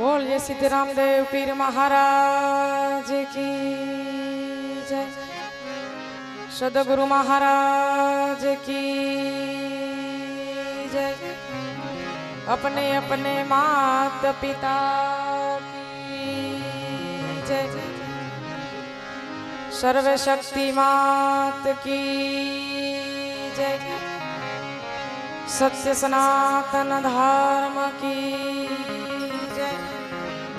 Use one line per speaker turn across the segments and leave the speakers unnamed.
बोलिए सीताराम देव पीर महाराज की जय। सदगुरु महाराज की जय। अपने अपने मात पिता की जय। सर्वशक्ति मात की जय। सत्य सनातन धर्म की जय।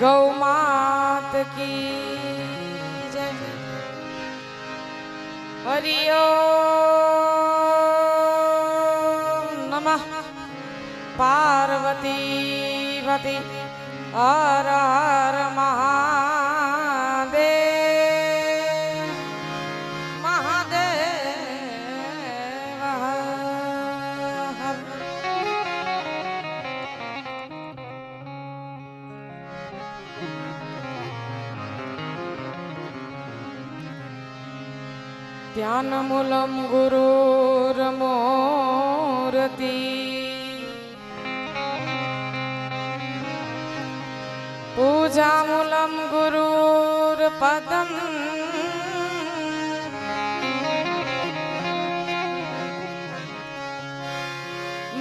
गौ मात की जय। हरि ओम नमः पार्वती पति हर हर महादेव महादेव हर। ध्यानमूलं गुरुर्मूर्ति पूजामूलं गुरुर्पदम्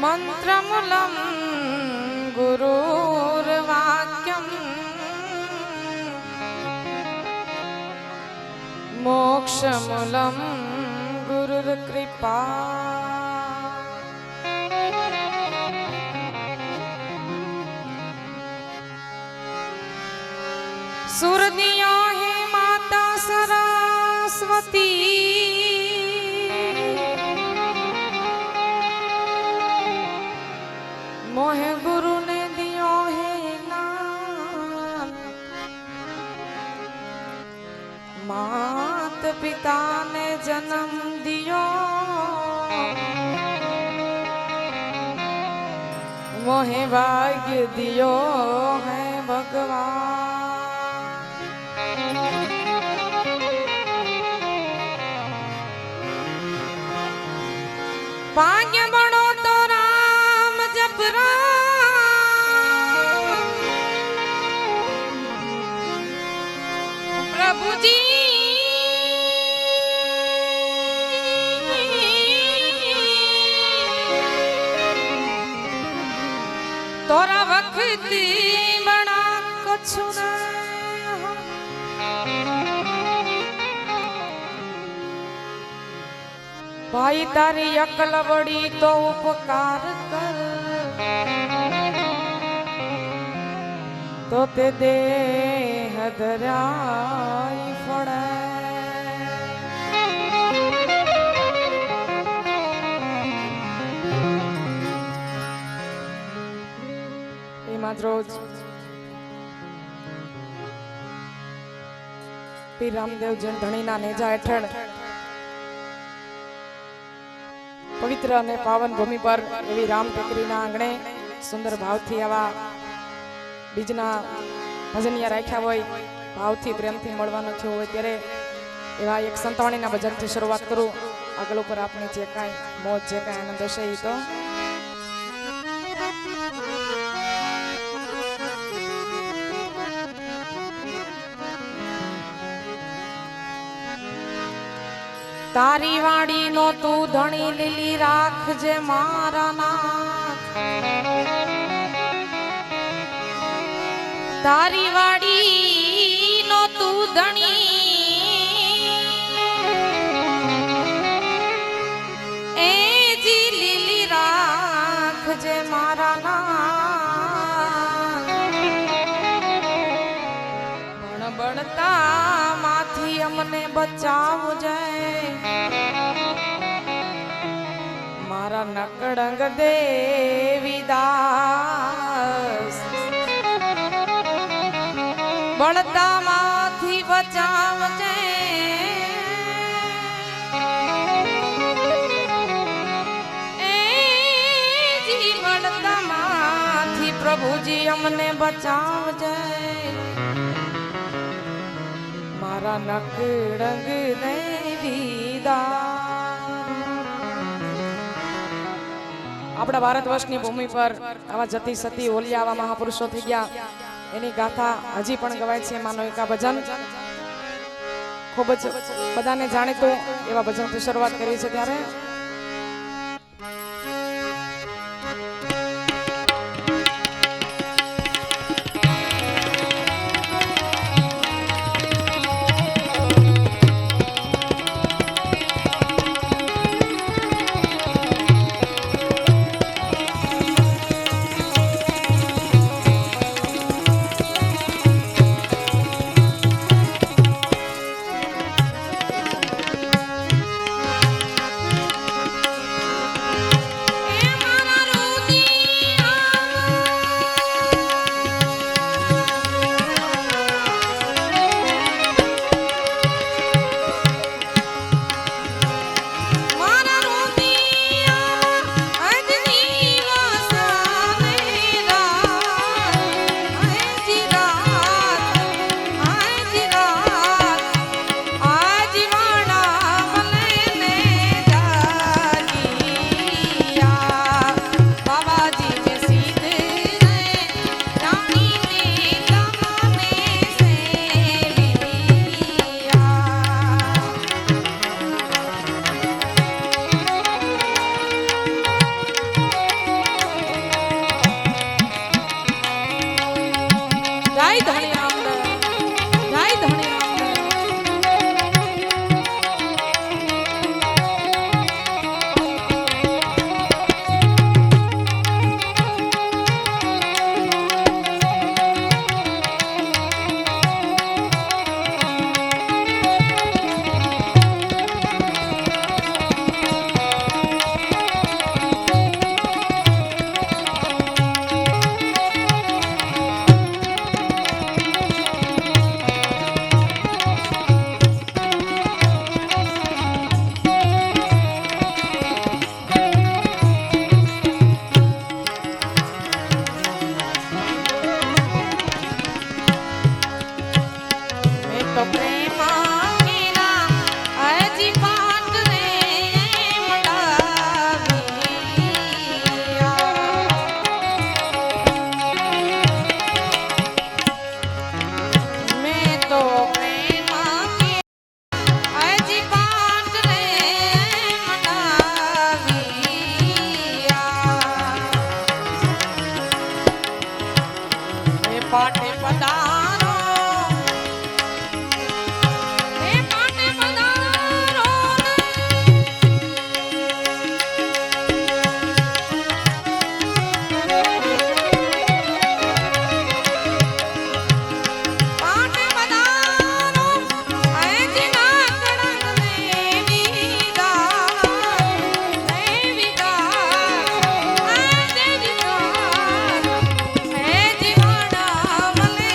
मंत्रमूलं गुरुर्वाक्यम् मोक्षमूलं गुरुर्कृपा। सुरदिया है माता सरस्वती मोहे गुरु ने दियो है नाम। मात पिता ने जन्म दियो मोहे भाग्य दियो है भगवान। भाग्य बनो तो राम जप राम प्रभु जी तोरा वक्त बना कछु न भाई तारी अकल बड़ी तो उपकार कर तो ते देह धराई फड़े। रोज पीर रामदेव जन धणीना नेजा हेठळ पवित्र અને પાવન ભૂમિ પર એવી રામ ટેકરીના આંગણે સુંદર ભાવથી આવા બીજના ભજનિયા રાખ્યા હોય, ભાવથી પ્રેમથી મળવાનું થયું હોય ત્યારે એવા એક સંતવાણીના ભજનથી શરૂઆત કરું। આગળ ઉપર આપણી જે કાંઈ મોજ જે કાંઈ આનંદ હશે એ તો तारी वाड़ी नो तू धणी लीली राख जे मारा नाथ। तारी वाड़ी नो तू धणी ए जी लीली राख जे मारा नाथ। बण बणता माथी अमने बचाव जाए मारा नकड़ंग देवीदास। बड़ता माथी बचाव जाए ए जी बड़ता माथी प्रभु जी हमने बचाव जाए मारा नकड़ंग देवीदास। આપણા ભારત વર્ષની ભૂમિ પર આવા જતી સતી ઓલિયા આવા મહાપુરુષો થઈ ગયા એની ગાથા હજી પણ ગવાય છે. એમાંનો એક આ ભજન ખૂબ જ બધાને જાણીતું એવા ભજનથી શરૂઆત કરી છે. ત્યારે પાટે પધારો હે પાટે પધારો પાટે પધારો હે જીના કડંગ દેવી ગા દેવી ગા હે દેવી ગા હે જીવાના મલે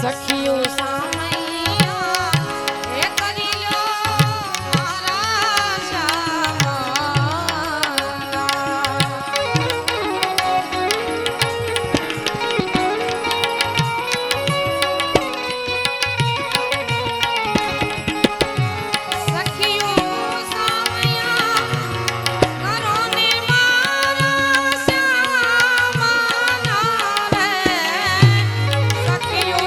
સખીઓ સામૈયા એ કરી લ્યો મારા શ્યામા સખીઓ સામૈયા કરો ને મારા શ્યામા રે સખીઓ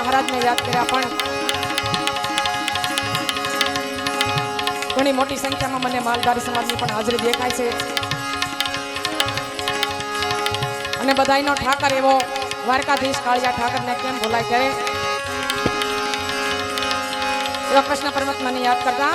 મહારાજને યાદ કર્યા પણ ઘણી મોટી સંખ્યામાં મને માલધારી સમાજની પણ હાજરી દેખાય છે અને બધાયનો ઠાકર એવો દ્વારકાધીશ કાળિયા ઠાકરને કેમ ભૂલાય કરે એવા કૃષ્ણ પરમાત્માને યાદ કરતા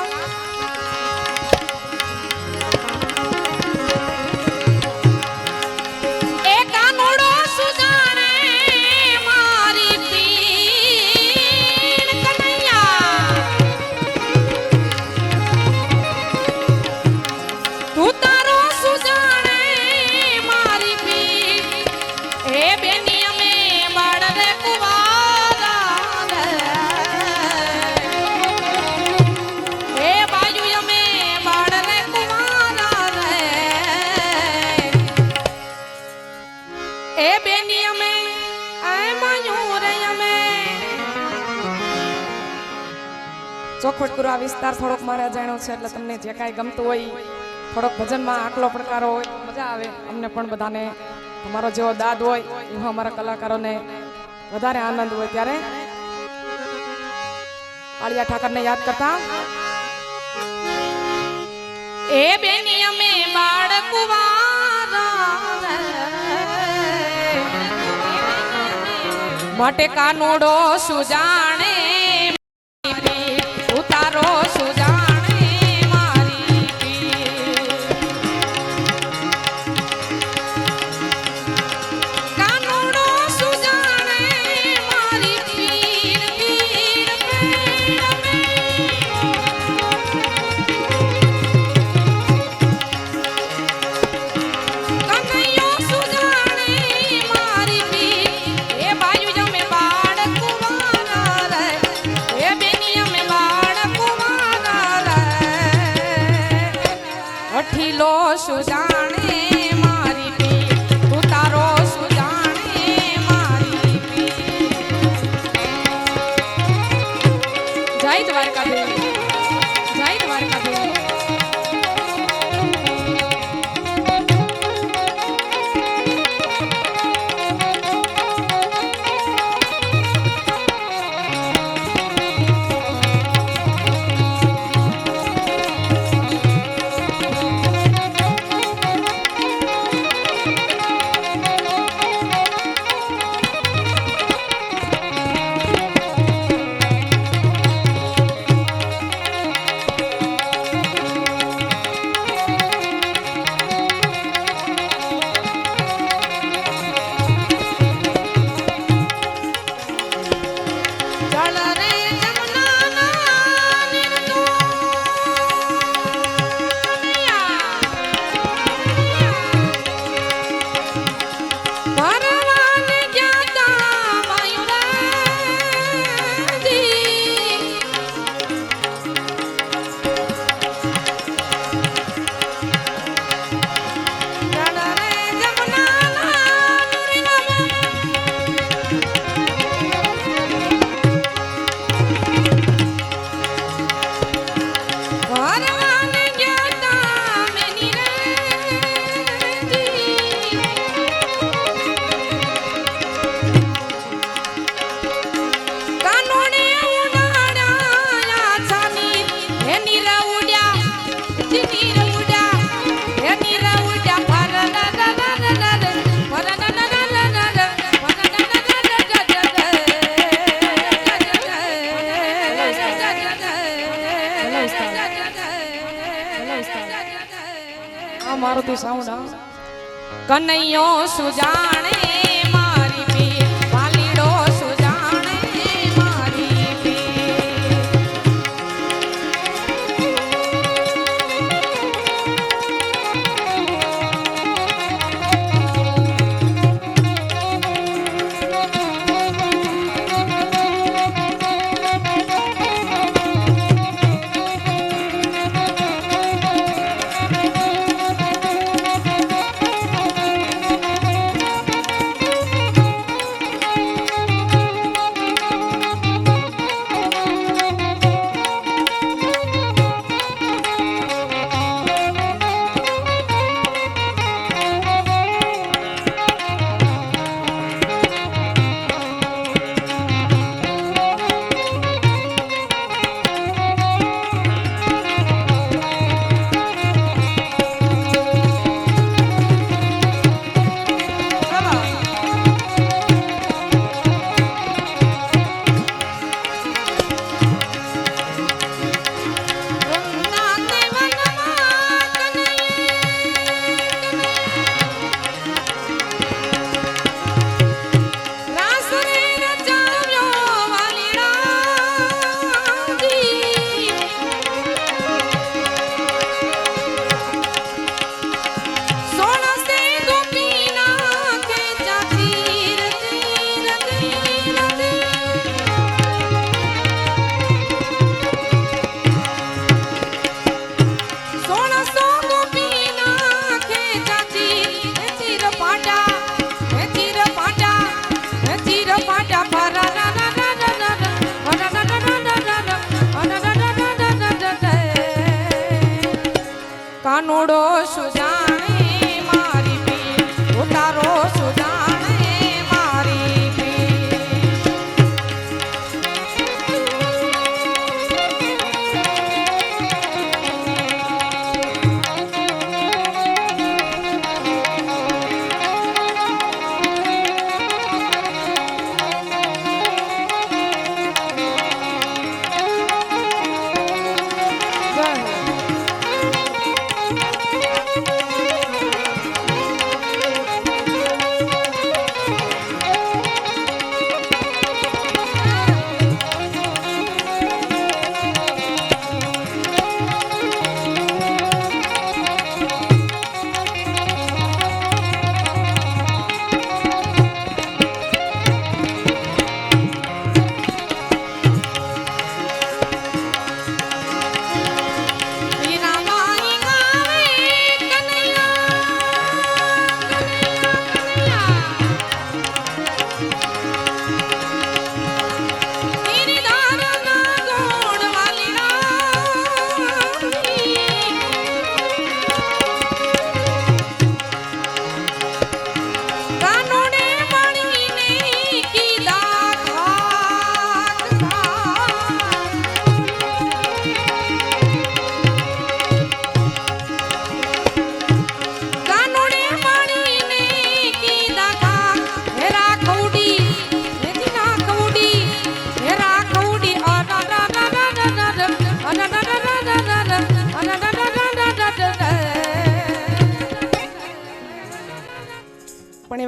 ચોખવટ કરો આ વિસ્તાર થોડોક મારે જાણ્યો છે એટલે તમને જે કાંઈ ગમતું હોય થોડોક ભજનમાં આટલો પડકારો હોય તો મજા આવે અમને પણ બધાને તમારો જેવો દાદ હોય એવો અમારા કલાકારોને વધારે આનંદ હોય ત્યારે કાળિયા ઠાકરને યાદ કરતા એ બેની અમે બાળકુવારા માટે કાનુડો સુજાણે ઉતારો સુજાણે મારી કાનુડો સુજાણે મારી પીર કનૈયો સુજાણે મારી પીર એ બાયુ જમે બાળક કુવારા એ બેની અમે અઠીલો સુજાણે મારી પીર ઉતારો સુજાણે મારી પીર જય દ્વારકાધીશ જય દ્વારકાધીશ મારુતિ સાઉન્ડ કનૈયો સુજાણે મારી પીર વાલીડો સુજાણે મારી પીર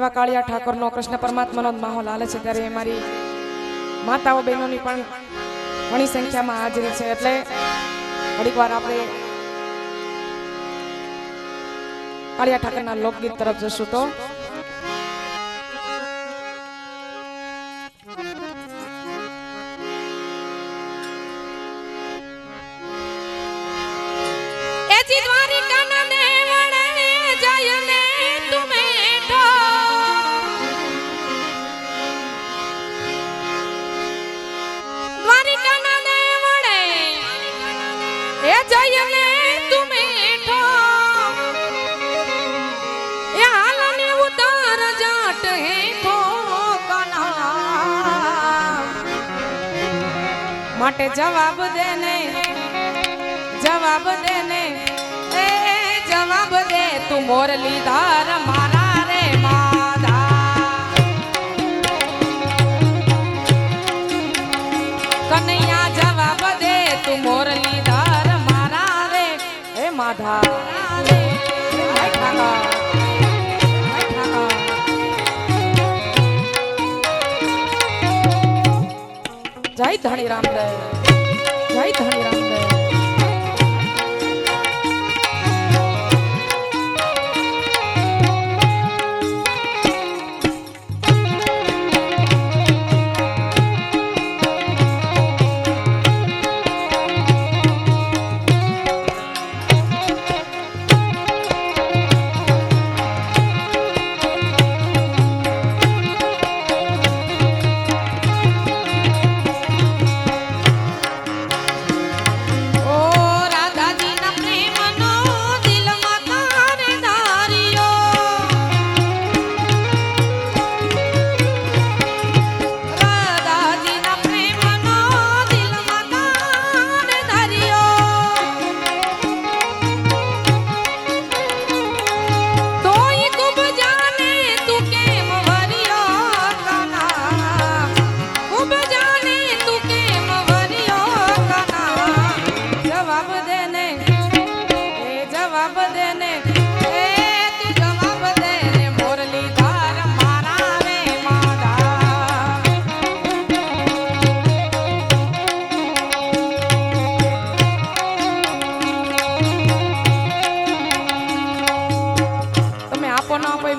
એવા કાળિયા ઠાકોરનો કૃષ્ણ પરમાત્માનો જ માહોલ હાલે છે ત્યારે અમારી માતાઓ બહેનોની પણ ઘણી સંખ્યામાં હાજરી છે એટલે ઘડીક વાર આપણે કાળિયા ઠાકરના લોકગીત તરફ જશું તો માટે જવાબ દે ને એ જવાબ દે તું મોરલીધાર મારા રે માધા કનૈયા જવાબ દે તું મોરલીધાર મારા રે હે માધા જય ધણી રામ રે જય ધણી રામ રે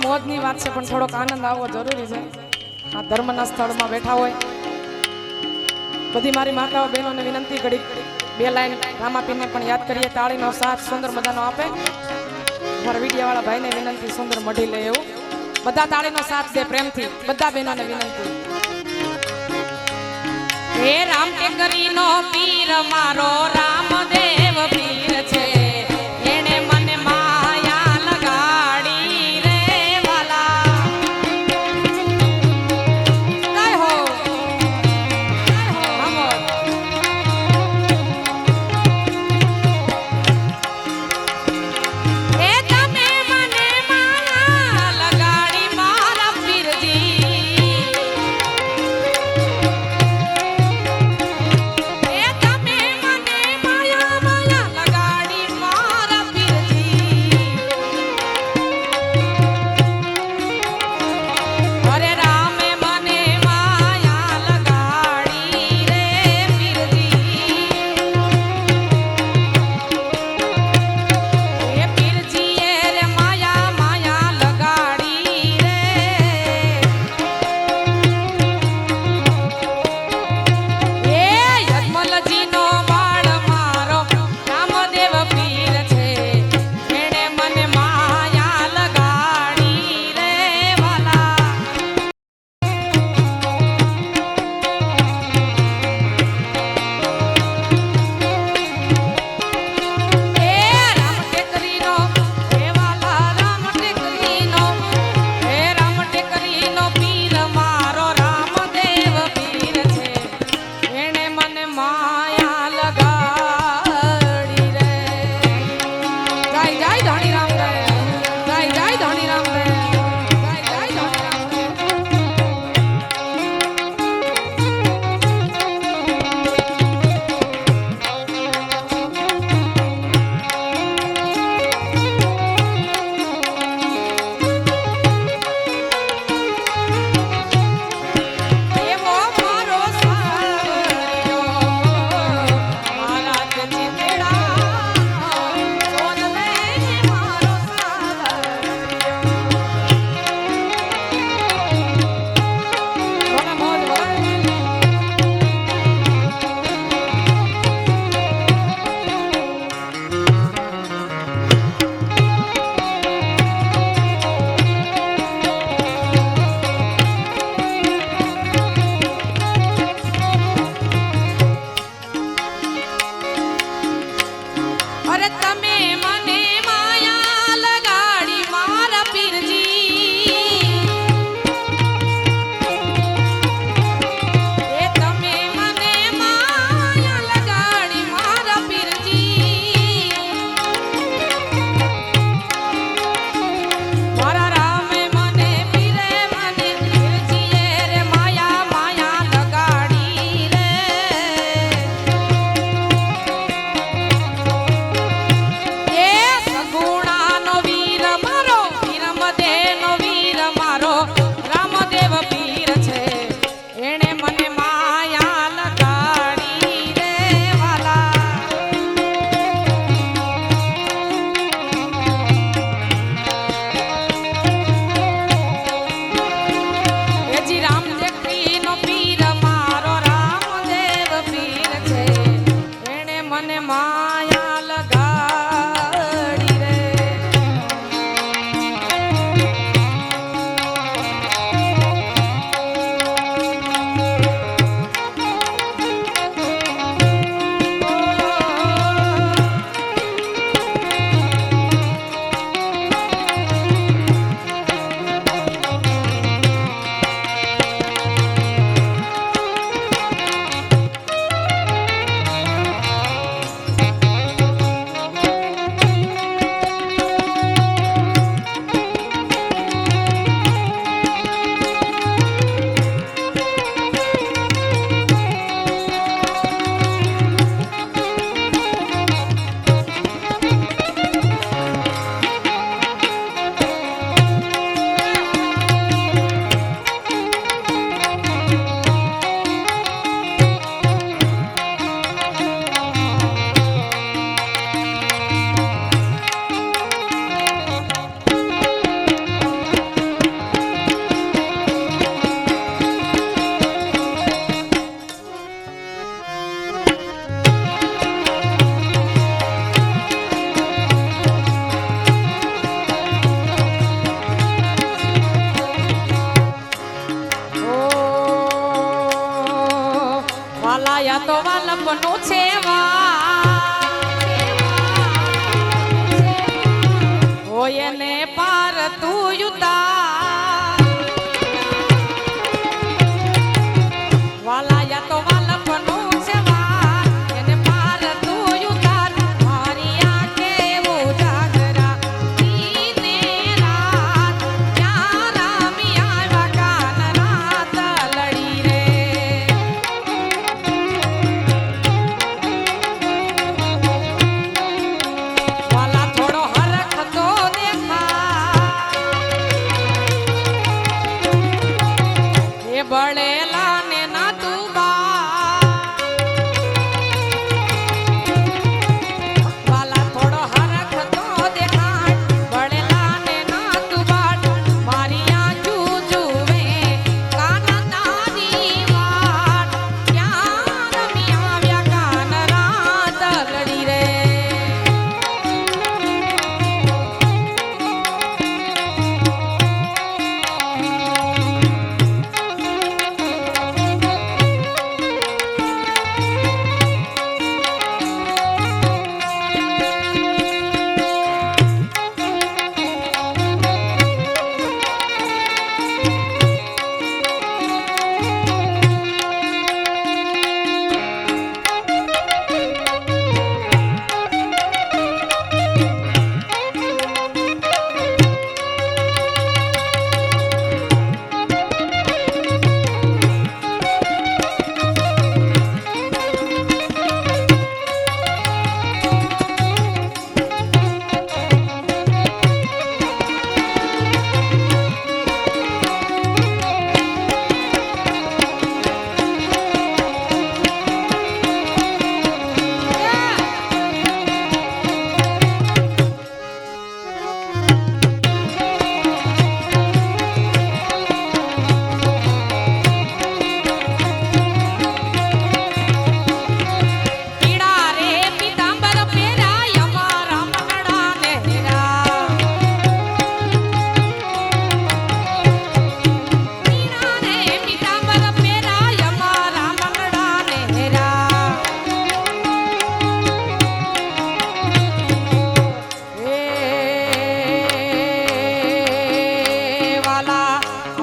મોજની વાત છે પણ થોડોક આનંદ આવવો જરૂરી છે આ ધર્મના સ્થળમાં બેઠા હોય બધી મારી માતાઓ બહેનોને વિનંતી ઘડી બે લાઈન રામાપીરને પણ યાદ કરીએ તાળીનો સાથ સુંદર મજાનો આપે મારા વિડિયા વાળા ભાઈને વિનંતી સુંદર મઢી લે એવું બધા તાળીનો સાથ દે પ્રેમથી બધા બહેનોને વિનંતી હે રામ ટેકરીનો પીર મારો રામદેવ પીર છે એને મને માયા લગાડી રે વાલા જય હો એ તમે મને માયા લગાડી મારા પીરજી એ તમે મને માયા વાલાયા તો વાલપનું છે હોય ને પાર તું યુતા વાલાયા તો વાલપનું છે એને પાર તું યુતા મારી આંખે ઉજાગરા દીને રાત ક્યાં રામી આવ્યા કાન રાત લડી રે વાલા થોડો હરખ તો દેખા એ બળેલા ને ના તું વાલા થોડો હરખ તો દેખાય બળેલા ને ના તું બાટ મારી આંખો જુએ કાન તારી વાટ ક્યાં રમી આવ્યા કાન રાત લડી રે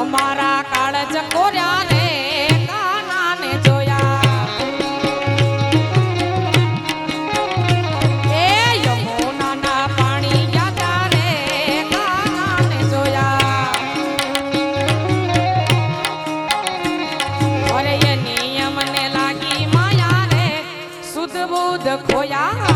અમારા કાળજ કોર્યા રે કાનાને જોયા એ યમુનાના પાણી ગયા રે કાનાને જોયા અરે એ નિયમને લાગી માયા રે સુધ બુધ ખોયા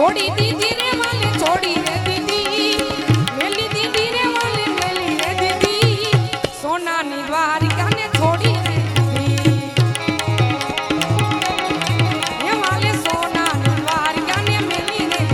छोड़ी दीदी रे वाले छोड़ी रे दीदी मेली दीदी रे वाले मेली रे दीदी सोना नी द्वारिका ने छोड़ी रे दीदी ये वाले सोना नी द्वारिका ने मेली रे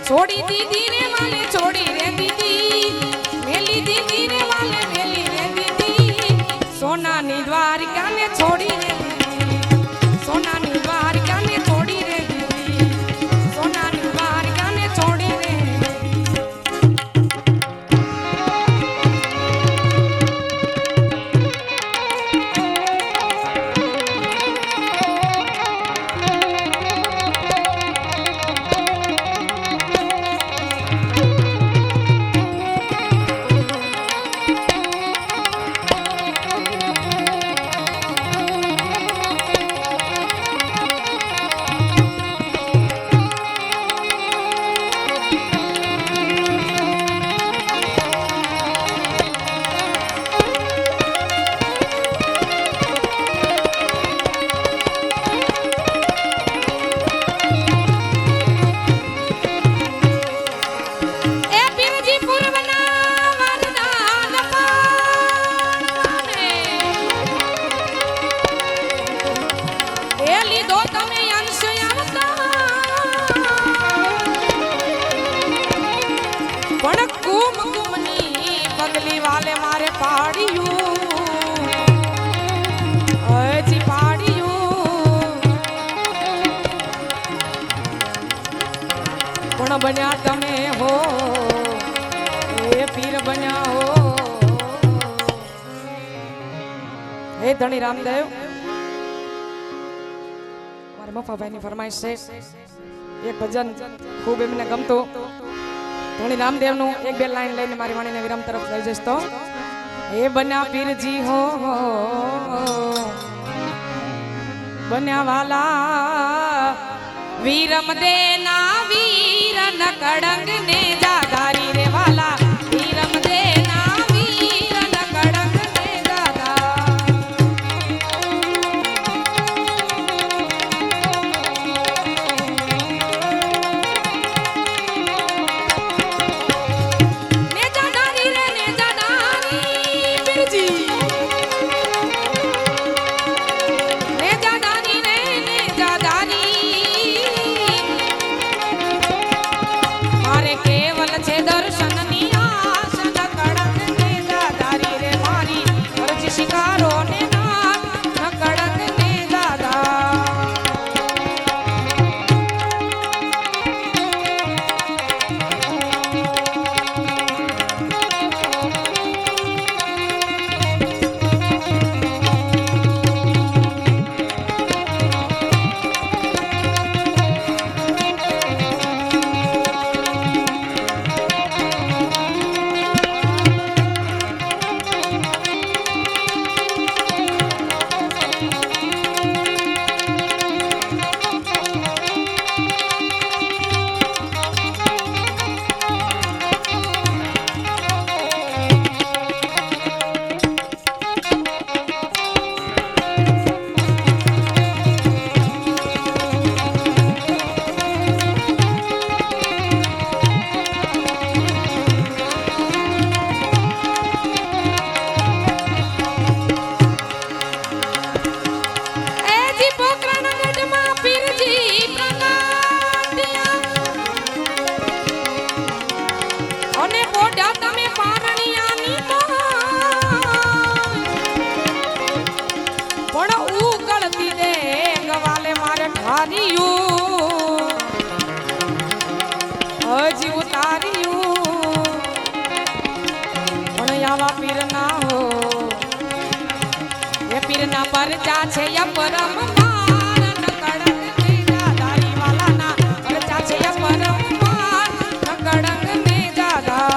छोड़ी दीदी रे वाले छोड़ी रे दीदी मेली दीदी रे वाले मेली रे दीदी सोना नी द्वारिका ने छोड़ी रे दीदी सोना नी द्वारिका ने छोड़ी रे दीदी सोना नी द्वारिका ने छोड़ी रे वाले मारे पाड़ियू जी पाड़ियू पण बन्या तमे हो ए पीर बन्या हो हे धनी रामदेव मारे मफाभाई ની ફરમાઈશ છે એક ભજન ખૂબ એમને ગમતો ધણી રામદેવ નું એક બે લાઈન લઈને મારી વાણીને વિરામ તરફ લઈ જઈશ તો એ બન્યા પીરજી હો બન્યા વાલા વીરમ દે ના વીર ન કડંગ ને જાધારી રે વાલા વીરમ દે ના વીર ન કડંગ ને જાધા केवल પણ ઉકળતી દે ગવાલે મારે ઠાર્યું હજી ઉતાર્યું પણ આવા પીર ના હો એ પીર ના પર જા છે યા પરમ માન કડક ને દાદારી વાલા ના પર જા છે યા પરમ માન કડક ને દાદા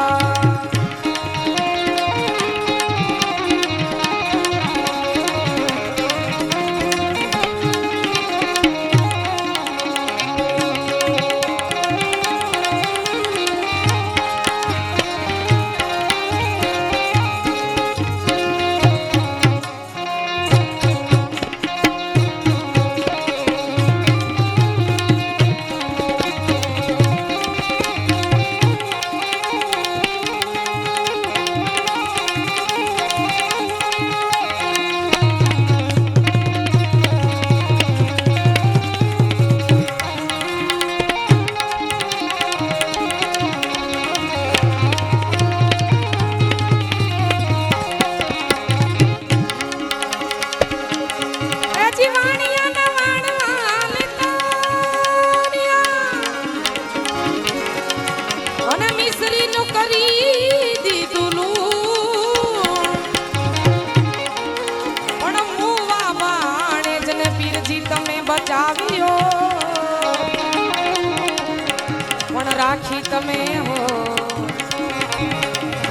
રાખી તમે હો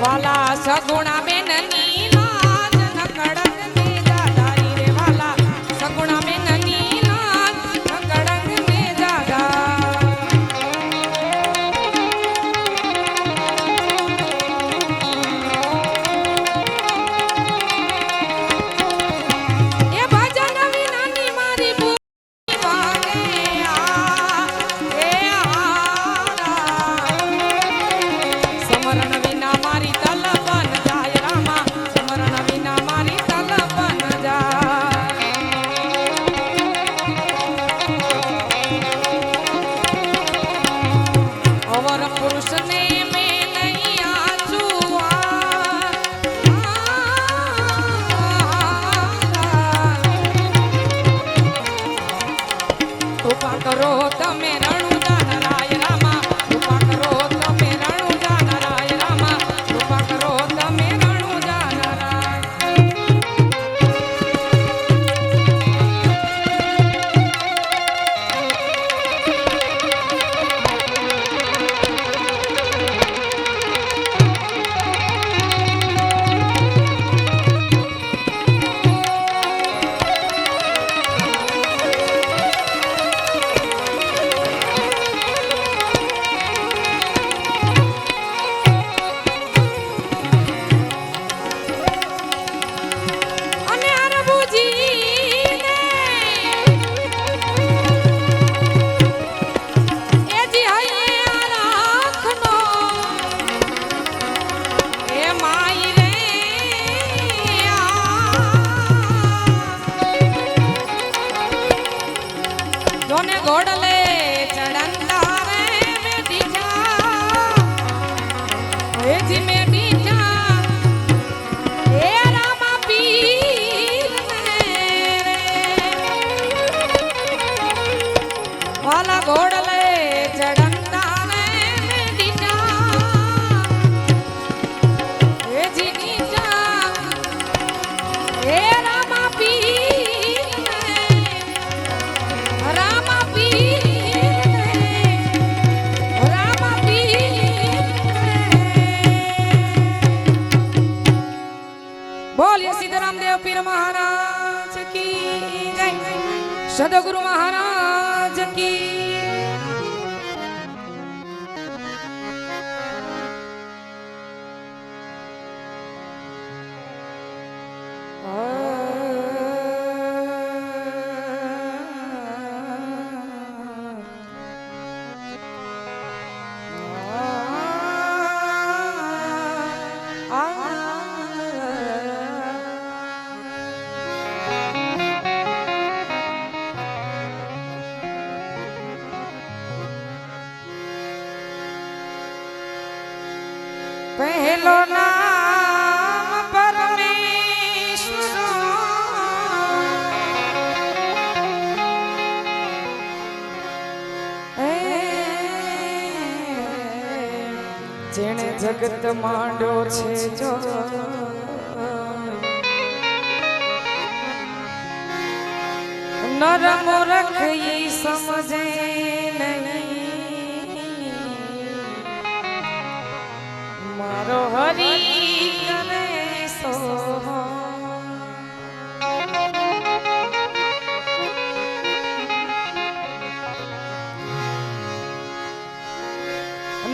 વાલા સગુણા બેનની લાજ ન કડક ને દાદારી રે વાલા સગુણા બેનની લાજ ન કડક ને દાદા એ ભજન વિનાની મારી ભૂમિ વાગે સમરણ વિના મારી તલબન જાય રામા સમરણ વિના મારી તલબન જાય અવર પુરુષને મેં નહીં આચુઆ કૃપા કરો તમે રણુદાન રાય રામા કૃપા કરો તમે રણુદાન રાય રામા કૃપા કરો તમે રણુદાન રાય ઘોડલે ચડંતા રે બેટી જા એ જી મેટી જા એ રામા પીર રે વાલા ઘોડલે ચડંતા રે બેટી જા એ જી ની જા એ રામા પીર રામા बोलिए सीताराम देव पीर महाराज की जय सदगुरु महाराज की पहलो नाम परमेश्वर જેણે જગત માંડ્યો છે જો નર મૂરખ ઈ સમજે નહીં મારો હરી કરે સો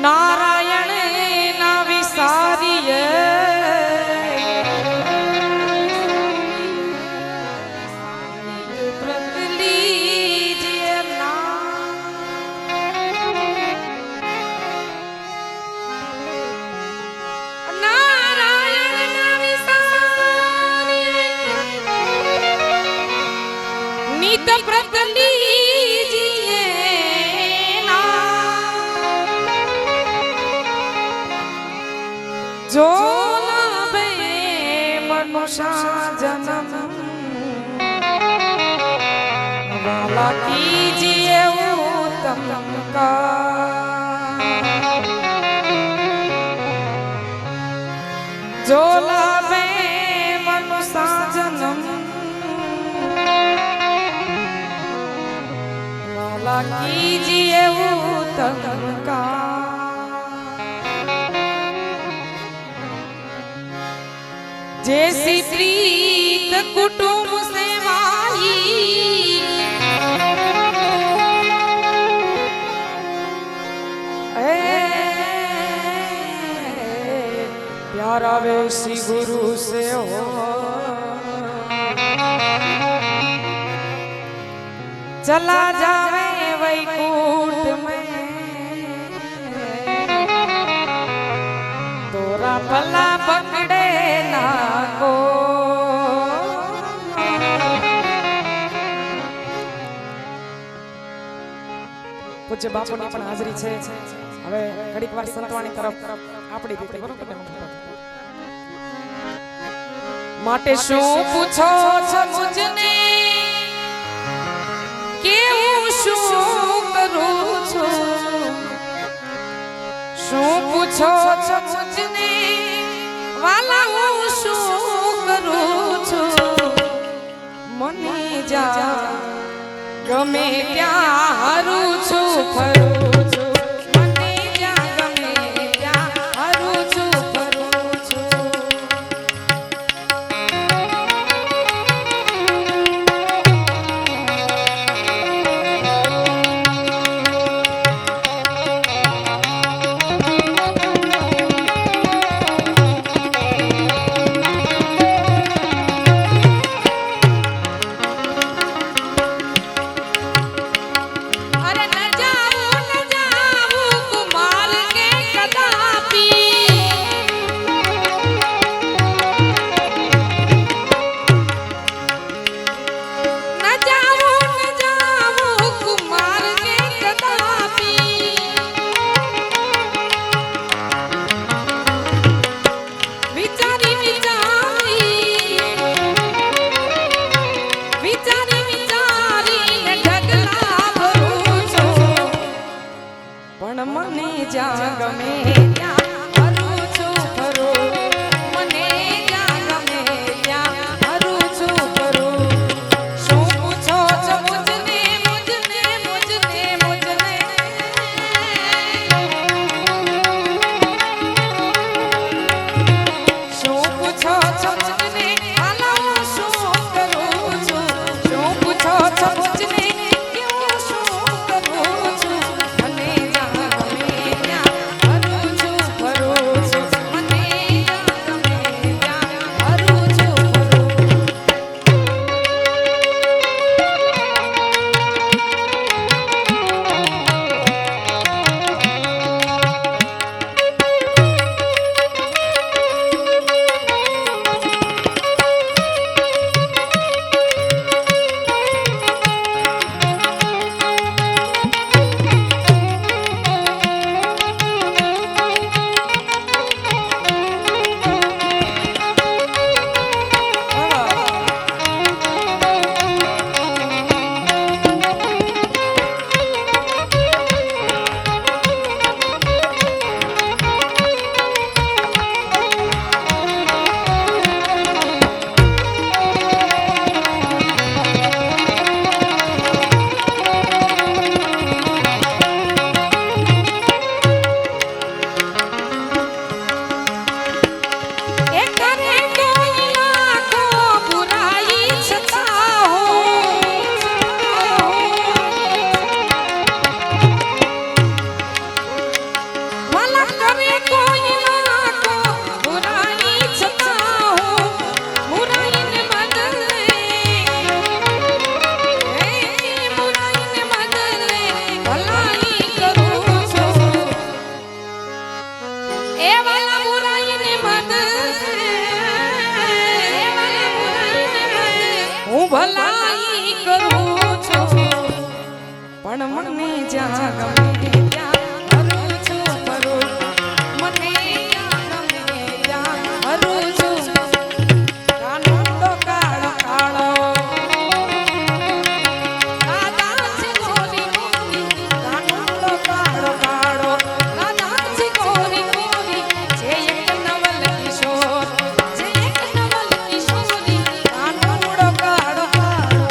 નારાયણ ના વિસારીએ નિત વ્રત લીજીએ જો લાવે મનુષ્ય જન્મ વાલા કીજીએ ઉત્તમ કા જો લાવે મનુષ્ય જન્મ वाला कीजिए उत्तम का जैसी प्रीत कुटुंब से माही प्यारा वैसी गुरु से हो चला जावे वैकुंठ में तोरा भला पकड़े ना को પૂજ્ય બાપુની પણ હાજરી છે. હવે ઘડીક વાર સંતવાણી તરફ આપણી રીતે બરોબર ને માટે શું પૂછો છો મુજને કેવું શું કરું છું શું પૂછો છો મુજને વાલા હું શું કરું છું મને જા ગમે ત્યાં હારું છું ફરું છું મને જ્યાં ગમે ત્યાં હારું છું ફરું છું અરે ન જાઉં જ્યાં ગમે ત્યાં હરું છું ફરું મને જ્યાં ગમે ત્યાં હરું છું કાનુડો કાળો કાળો રાધા છે ગોરી ગોરી કાનુડો કાળો કાળો રાધા છે ગોરી ગોરી જે એક નવલ કિશોર જે એક નવલ કિશોરી કાનુડો કાળો કાળો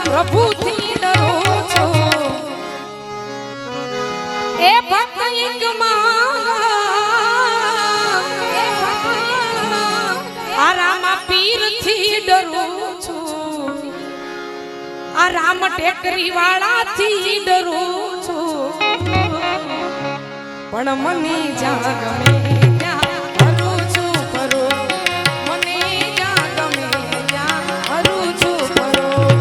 પ્રભુથી ડરું છું એ ભક્ત એક આ રામા પીરથી ડરું છું આ રામ ટેકરી વાળાથી ડરું છું પણ મને જ્યાં ગમે ત્યાં હરું છું ફરું મને જ્યાં ગમે ત્યાં હરું છું ફરું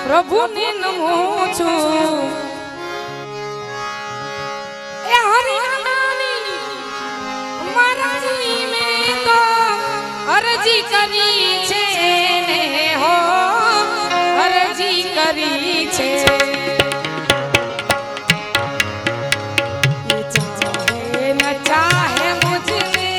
પ્રભુને નમું છું એ હરિયાણાની મારાની મેં તો અરજી કરી છે ને હો અરજી કરી છે ચાહે ન ચાહે મુझे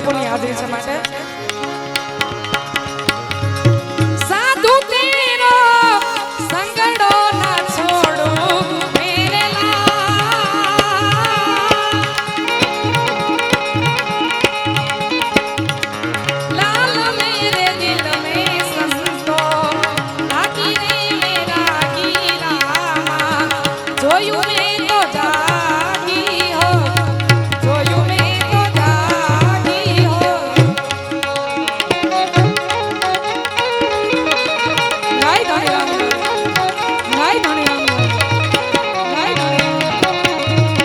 બાપુની હાજરી છે માટે સાધુ તેરો સંગડો ના છોડું મેરે લાલ મેરે દિલ में संतो लागी रे मेरा गीरा જોયું મેં તો જાગી હો જોયું મેં તો જાગી હો નાઈ ધણી રામ નાઈ ધણી રામ નાઈ ધણી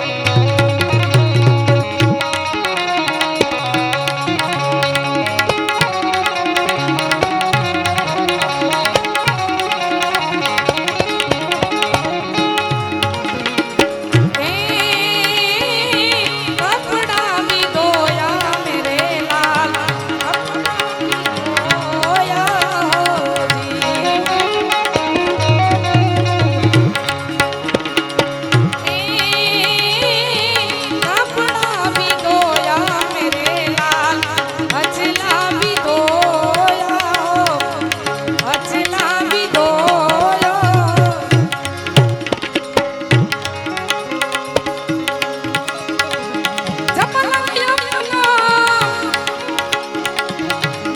કપડા भी ધોયા મેરે લાલ કપડા भी ધોયા કપડા भी ધોયા મેરે લાલ અચલા भी ધોયા અચલા भी ધોયા જપલક યમનો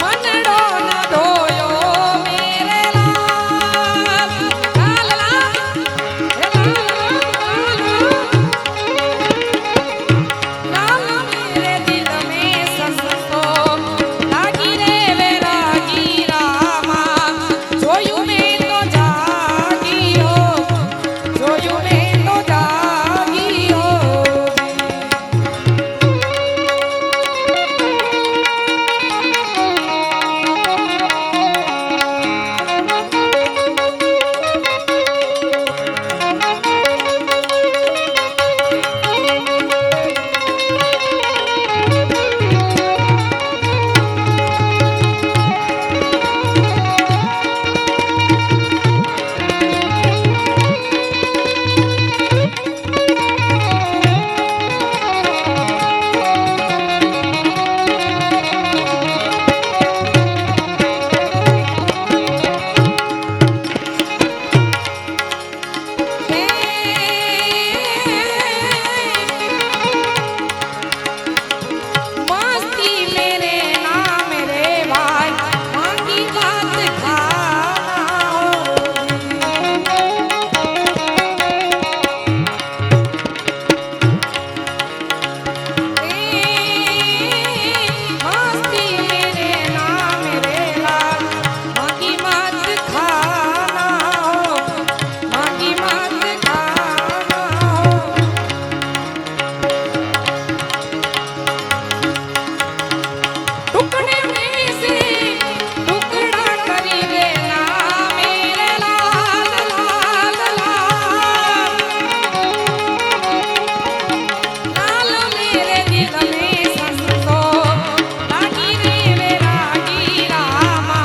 મનડો ન ધોયો મેરે લાલ લાલ મેરે દિલ में સંતો લાગી રે વેરાગી રામા જોયું મેં તો જાગી હો જોયું મેં તો જાગી હો मस्ती मेरे नाम रे भाई मांगी बात खाना मस्ती मेरे नाम रे लाल मांगी बात खाना मांगी बात खाना टुकड़े में से टुकड़ा करी लेना मेरे लाल लाल लाल लाल मेरे दिल में संतो लागी रे वेरागी रामा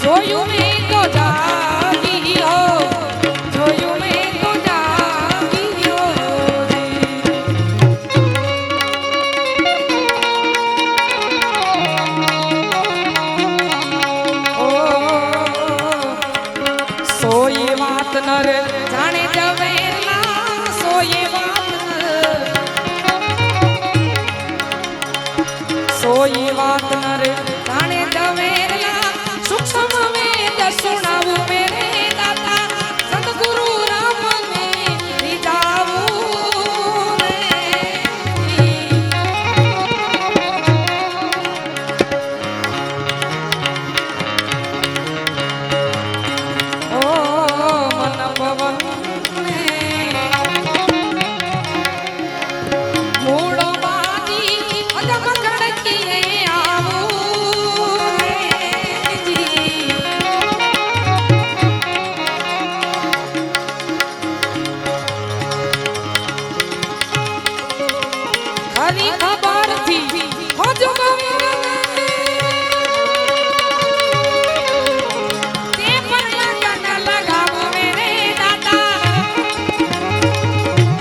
જોયું મેં તો જાગી હો જોયું મેં તો જાગી હો સોઈ વાત નર જાણે જવેરલા સોઈ વાત નર સોઈ વાત નર જાણે જવેરલા સૂક્ષ્મ વેદ સુણાવું મેરે દાતા સદગુરુ રામ ને રીઝાવું રે ઓ મન પવન ને મૂળો બાદી અજબ ખડકીએ આવું રે જી ખરી ખબર થી હોજો ગોવિંદ તે પર લગન લગાવો મેરે દાતા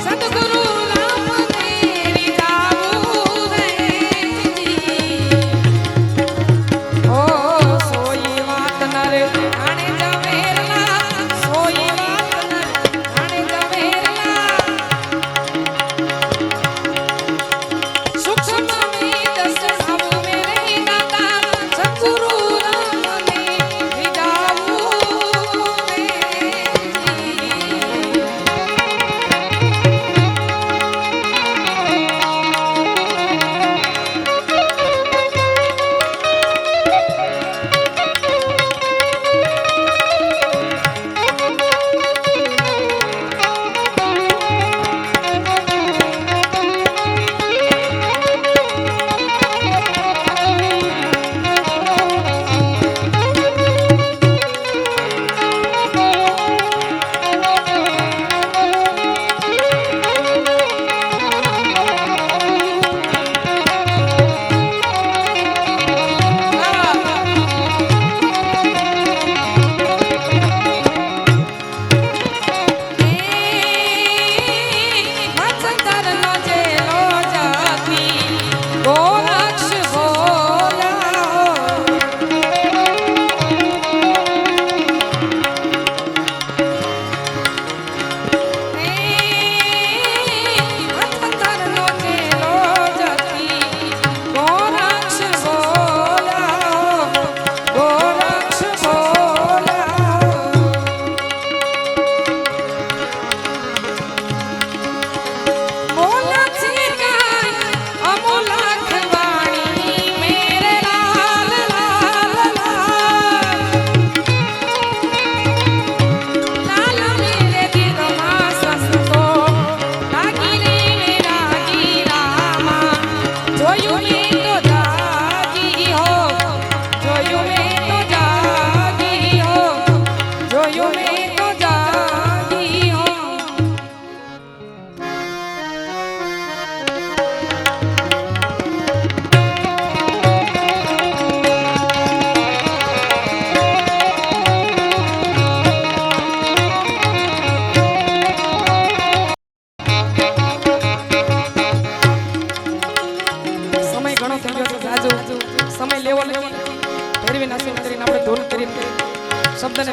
સદગુરુ રામ ને રીઝાવું રે જી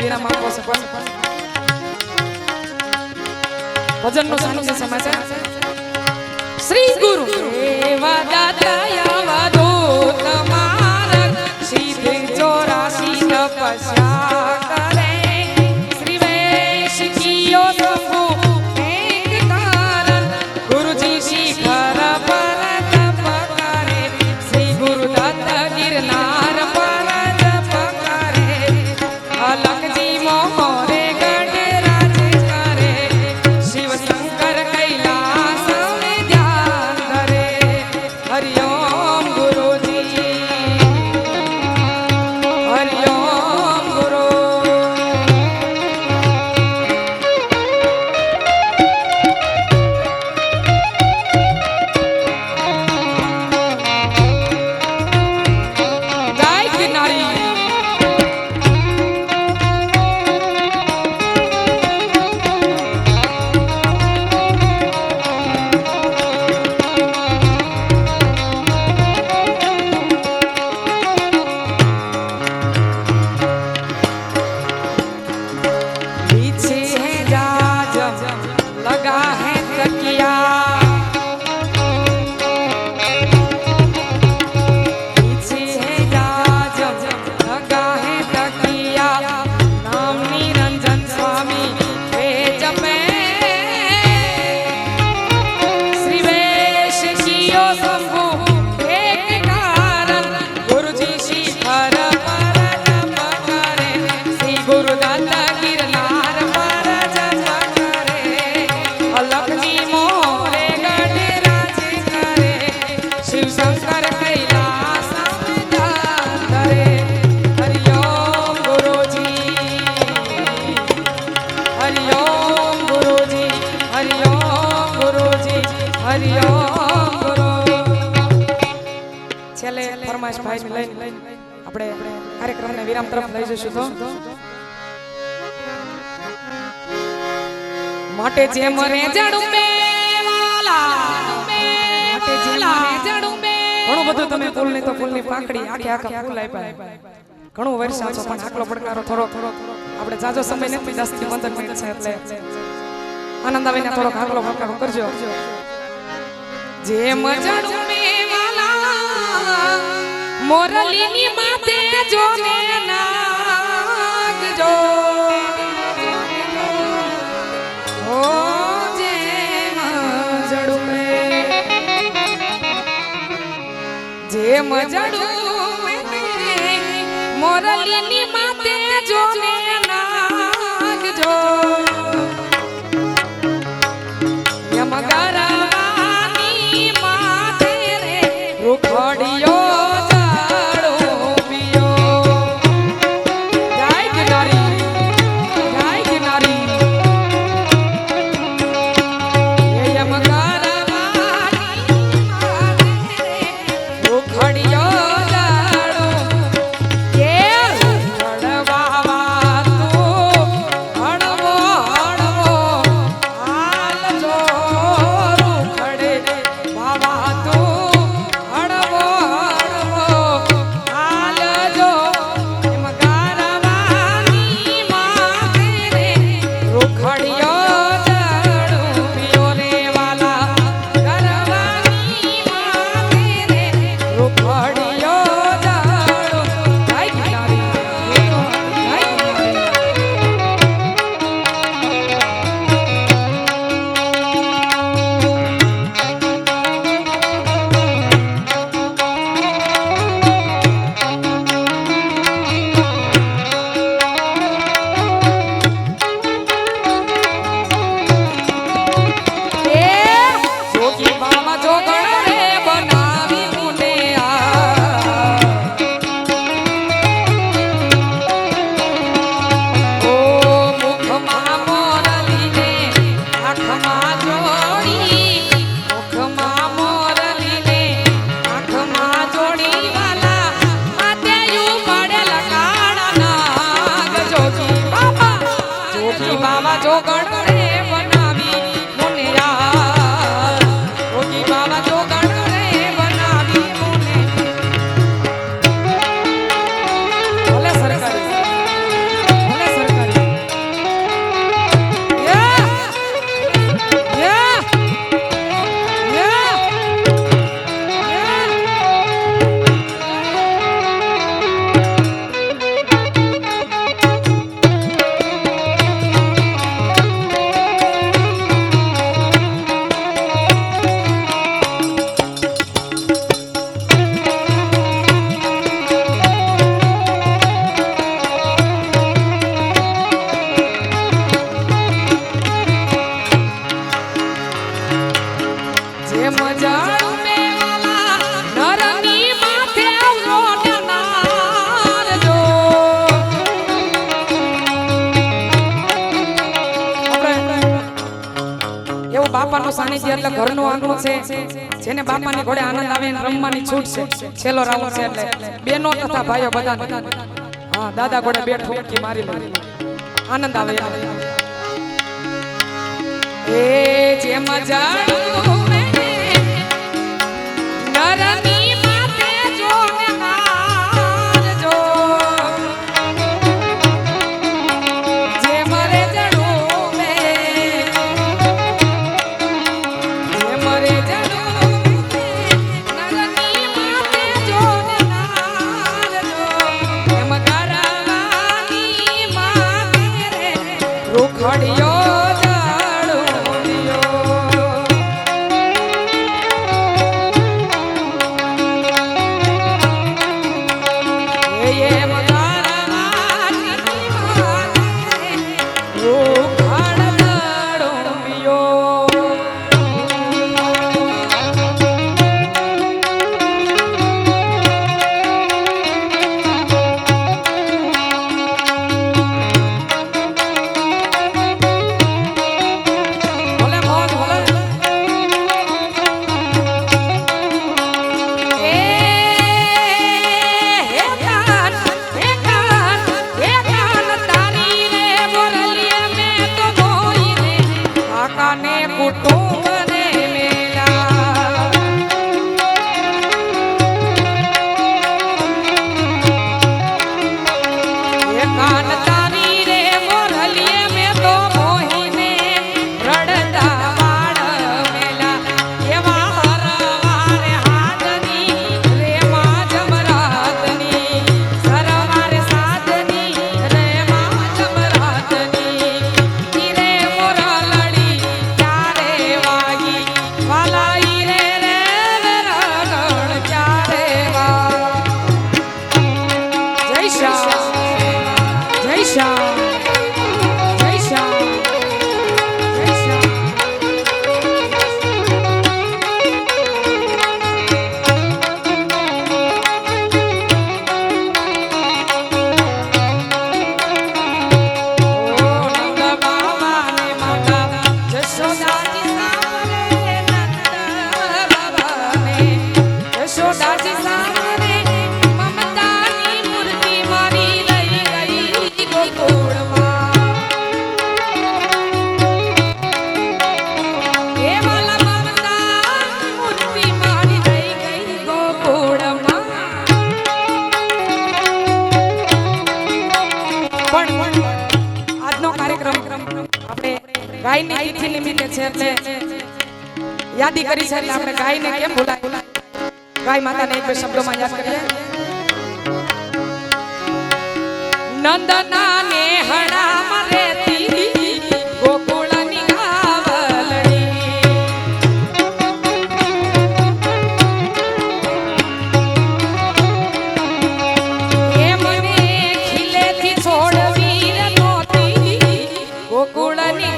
વિરામ આપો છો ભજનનો સાનિધ્ય સમાચાર શ્રી ગુરુ દેવા દાતાયા વાદો તમારા સિદ્ધ 84 તપસ્યા કરે શ્રી વેશ કિયો શંભુ એક કારણ ગુરુજી શિખર પર તપ કરે શ્રી ગુરુ દત્ત ગિરનાર પર તપ કરે અલખજી મોરે ગઢ રાજ કરે શિવ શંકર કૈલાસ में ध्यान करे हरिओम गुरुजी हरिओम गुरु जय किनारी पीछे है जाजम लगा है तकिया पीछे है जाजम लगा है तकिया नाम निरंजन स्वामी वे जपे श्री वेश कियो शंभु एक कारण गुरुजी शिखर पर तप करे श्री गुरु दत्त गिरनार पर जप करे अलखजी मोरे गढ़ राज करे शिव शंकर कैलास में ध्यान करे हरिओम गुरुजी हरिओम गुरुजी हरिओम गुरुजी हरिओम गुरु છેલ્લે ફરમાઈશ ભાઈને લઈને આપણે કાર્યક્રમને વિરામ તરફ લઈ જઈશું તો માટે જે મરે જડું બે વાલા માટે જે મરે જડું બે ઘણું બધું તમે ફૂલની તો ફૂલની પાંખડી આખા ફૂલ આપ્યા ઘણું વર્ષા છો પણ આટલો પડકારો થોડો આપણે જાજો સમય નથી 10 થી 15 મિનિટ છે એટલે આનંદ આવીને થોડો આગલો પડકારો કરજો જે મજડું બે વાલા મોરલીની માથે જોને નાગજો ઓ જે મજડું મે જે મજડું મોરલીની માથે જોને નાગજો યમગરાની માથે રે રૂખડિયો એ મજાળું મેવાલા નરની માથે આવલો નારજો. એવું બાપાનું સાનિધ્ય એટલે ઘરનું આંગણું છે. જેને બાપાની ઘોડે આનંદ આવે ને રમવાની છૂટ છે. છેલ્લો રાઉન્ડ છે એટલે બેનો તથા ભાઈઓ બધા હા દાદા ઘોડે બે ઠોકી મારી લે આનંદ આવે. એ જે મજાળું નરની માથે જોને નારજો. જે મરે જડું મે જે મરે જડું નરની માથે જોને નારજો. એમ ગરવાની માથે રે રૂખડિયો ગાયની તિથિ નિમિત્તે છે એટલે યાદી કરી છે એટલે આપણે ગાયને કેમ ભૂલાય. ગાય માતાને એક બે શબ્દોમાં યાદ કરીએ. નંદના ને હણા રેતી ગોકુળની ગાવલડી. એ મને ખીલેથી છોડવી નહોતી ગોકુળની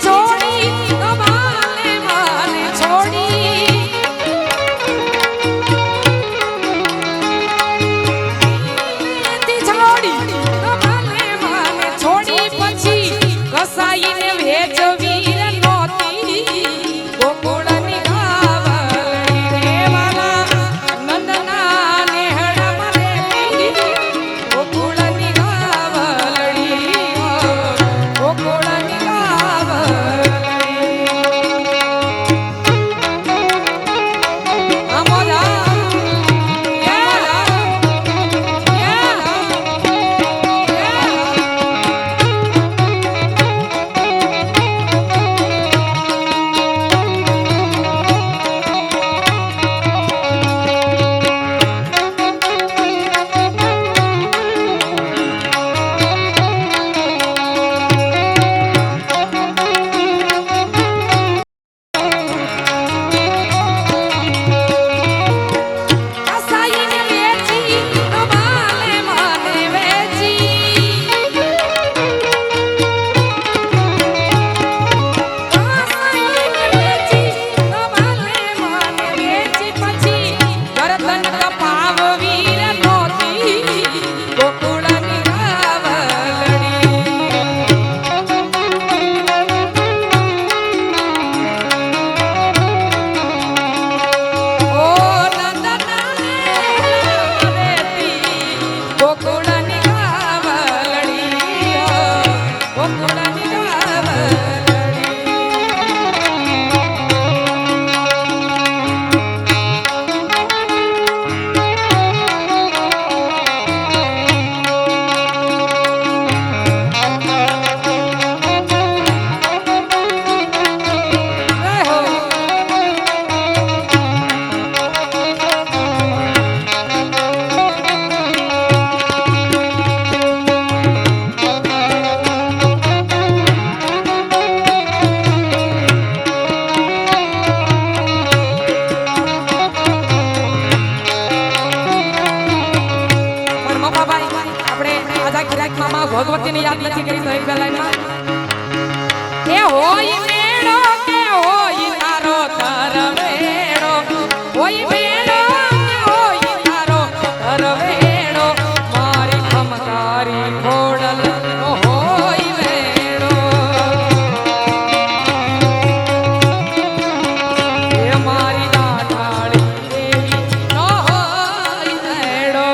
છોડી તમારે મારે રાખી રાખમાં માં ભગવતીને યાદ નથી કરી તો એક બે લાઈનમાં એ હોય મેળો કે હોય તારો તરવેડો હોય મેળો કે હોય તારો તરવેડો મારી ખમકારી ખોડલ હોય મેળો એ મારી દાઢાળી દેવી નો હોય મેળો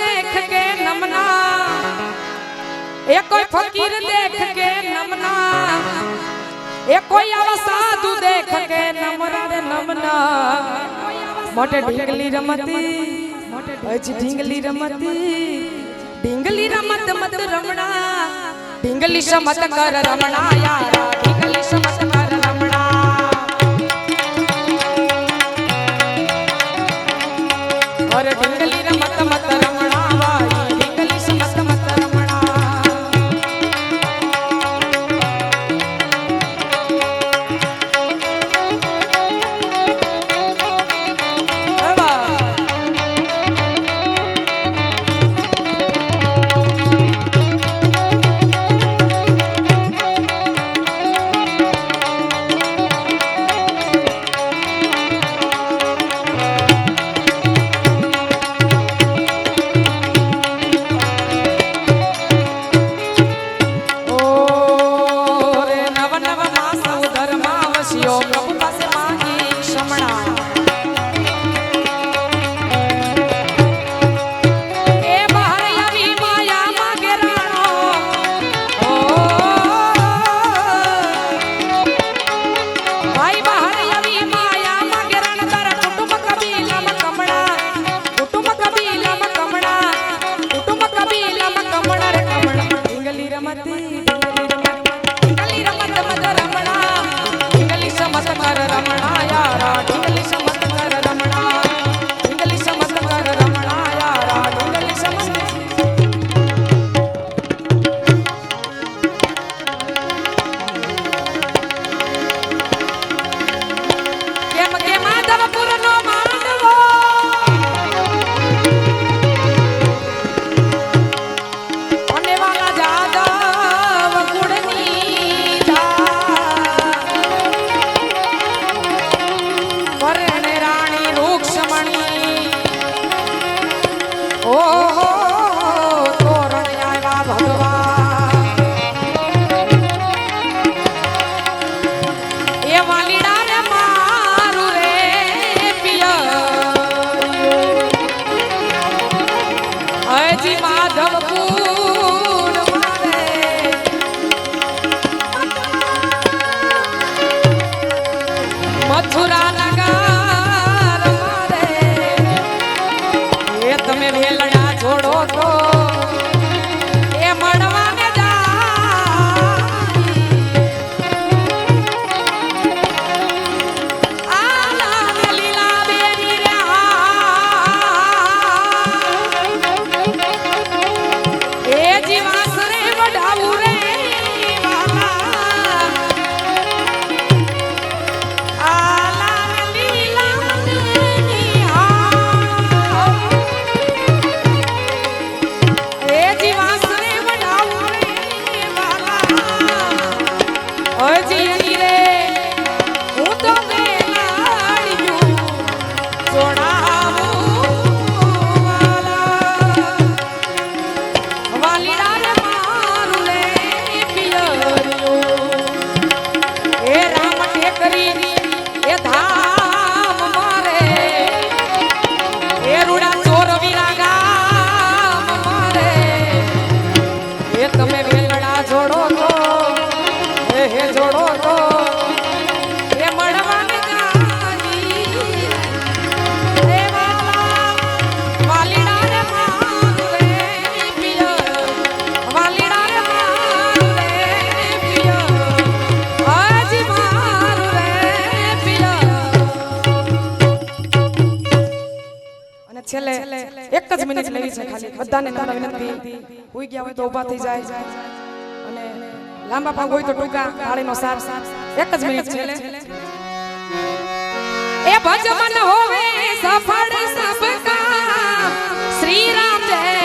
देख के नमना ए कोई फकीर देख के नमना ए कोई आवा साधु देख के नमरा रे नमना मोटे ढींगली रमती अज ढींगली रमती ढींगली रमत मत रमणा ढींगली समत कर रमणा यार ढींगली समत कर रमणा और ढींगली रमत मत रमणा भाई ढींगली समत मत रमणा છેલ્લે એક જ મિનિટ લેવી છે ખાલી બધાને નાના વિનંતી હોઈ ગયા હોય તો ઊભા થઈ જાય અને લાંબા ભાગ હોય તો ટૂંકા થાળીનો સાર એક જ મિનિટ છેલ્લે એ ભજ મન હોવે